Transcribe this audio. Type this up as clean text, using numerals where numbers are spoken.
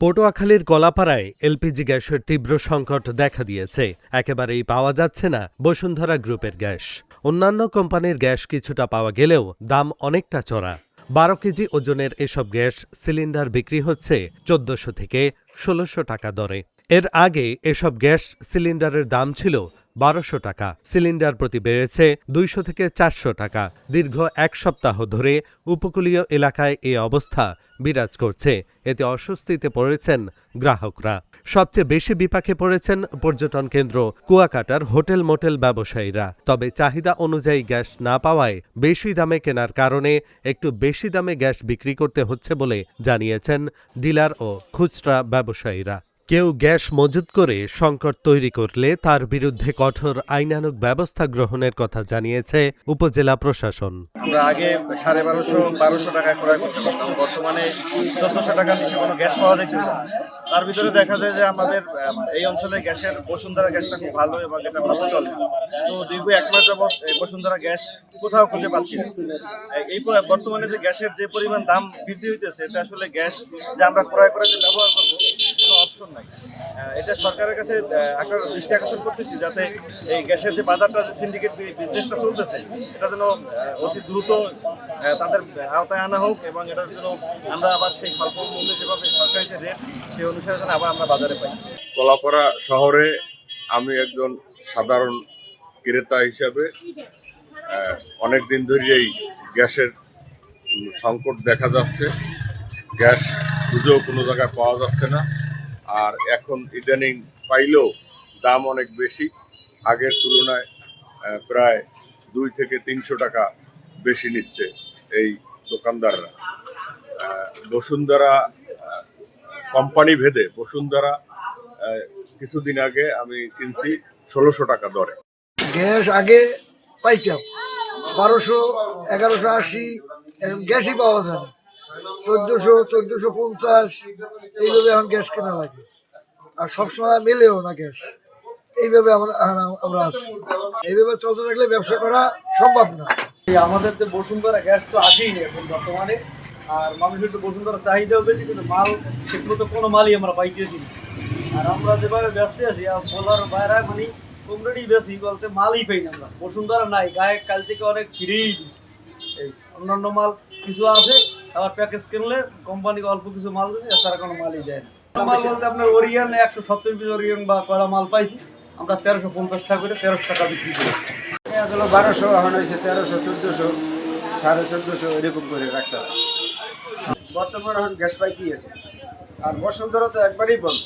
পটুয়াখালীর কলাপাড়ায় এলপিজি গ্যাসের তীব্র সংকট দেখা দিয়েছে। একেবারেই পাওয়া যাচ্ছে না বসুন্ধরা গ্রুপের গ্যাস। অন্যান্য কোম্পানির গ্যাস কিছুটা পাওয়া গেলেও দাম অনেকটা চড়া। 12 কেজি ওজনের এসব গ্যাস সিলিন্ডার বিক্রি হচ্ছে 1400 থেকে 1600 টাকা দরে। এর আগে এসব গ্যাস সিলিন্ডারের দাম ছিল 1200 টাকা। সিলিন্ডার প্রতি বেড়েছে 200 থেকে 400 টাকা। দীর্ঘ এক সপ্তাহ ধরে উপকূলীয় এলাকায় এ অবস্থা বিরাজ করছে। এতে অস্বস্তিতে পড়েছেন গ্রাহকরা। সবচেয়ে বেশি বিপাকে পড়েছেন পর্যটন কেন্দ্র কুয়াকাটার হোটেল মোটেল ব্যবসায়ীরা। তবে চাহিদা অনুযায়ী গ্যাস না পাওয়ায় বেশি দামে কেনার কারণে একটু বেশি দামে গ্যাস বিক্রি করতে হচ্ছে বলে জানিয়েছেন ডিলার ও খুচরা ব্যবসায়ীরা। কেউ গ্যাস মজুত করে সংকট তৈরি করলে তার বিরুদ্ধে কঠোর আইনানুগ ব্যবস্থা গ্রহণের কথা জানিয়েছে উপজেলা প্রশাসন। আমরা আগে 1250-1200 টাকায় ক্রয় করতে পারতাম, বর্তমানে 1400 টাকার নিচে কোনো গ্যাস পাওয়া যাইতেছে না। তার ভিতরে দেখা যায় যে আমাদের এই অঞ্চলে গ্যাসের বসুন্ধরা গ্যাসটা খুব ভালো এবং এটা ভালো চলে। তো দীর্ঘ 1 মাস যাবৎ বসুন্ধরা গ্যাস কোথাও খুঁজে পাচ্ছি না। এই বর্তমানে যে গ্যাসের যে পরিমাণ দাম বৃদ্ধি হইতেছে, এটা আসলে গ্যাস যে আমরা ক্রয় করে যে ব্যবহার করবো কোনো অপশন নাই। এটা সরকারের কাছে দৃষ্টি আকর্ষণ করতেছি, যাতে এই গ্যাসের যে বাজারটা, যে সিন্ডিকেট বিজনেসটা চলতেছে, এটা যেন অতি দ্রুত তাদের আওতায় আনা হোক এবং এটার জন্য আমরা আবার সেই স্বল্প মূল্যে যেভাবে সরকারি যে রেট, সেই অনুসারে যেন আবার আমরা বাজারে পাই। কলাপাড়া শহরে আমি একজন সাধারণ ক্রেতা হিসাবে অনেক দিন ধরেই গ্যাসের সংকট দেখা যাচ্ছে। গ্যাস খুঁজেও কোনো জায়গায় পাওয়া যাচ্ছে না। আর এখন ইদানিং পাইলেও দাম অনেক বেশি, আগের তুলনায় প্রায় 2 থেকে 300 টাকা বেশি নিচ্ছে এই দোকানদাররা। বসুন্ধরা কোম্পানি ভেদে বসুন্ধরা কিছুদিন আগে আমি কিনছি 1600 টাকা দরে। গ্যাস আগে পাইতাম 1200, 1180, এখন গ্যাসই পাওয়া যায় না। 1400, 1450 এইভাবে এখন গ্যাস কেনা লাগে। আর সবসময় মেলেও না গ্যাস। এইভাবে আমরা আছি। এইভাবে চলতে থাকলে ব্যবসা করা সম্ভব না। আমাদের তো বসুন্ধরা গ্যাস তো আসেই না এখন বর্তমানে। আর মানুষের তো বসুন্ধরা চাহিদাও বেশি, কিন্তু মাল ঠিকমতো কোনো মালই আমরা পাইতেছি না। আর আমরা যেভাবে ব্যস্ত আছি, বলার বাইরে মানে কমরেডি বেশি বলতে মালই পাই না আমরা। বসুন্ধরা নাই, গায়ে কাল থেকে অনেক ফিরেই দিচ্ছে। এই অন্যান্য মাল কিছু আছে, আবার প্যাকেজ কিনলে কোম্পানিকে অল্প কিছু মাল দিচ্ছে, তারা কোনো মালই দেয় না। মাল বলতে আপনার ওরিয়ান 170 পিস ওরিয়ান বা কড়া মাল পাইছি আমরা 1350 টাকা করে 1300 টাকা বিক্রি করি। আসলে 1200, এখন হয়েছে 1300, 1400, 1450 এরকম করে রাখতে হবে। বর্তমানে এখন গ্যাস পাই কি আছে, আর বসুন্ধরা তো একবারেই বন্ধ।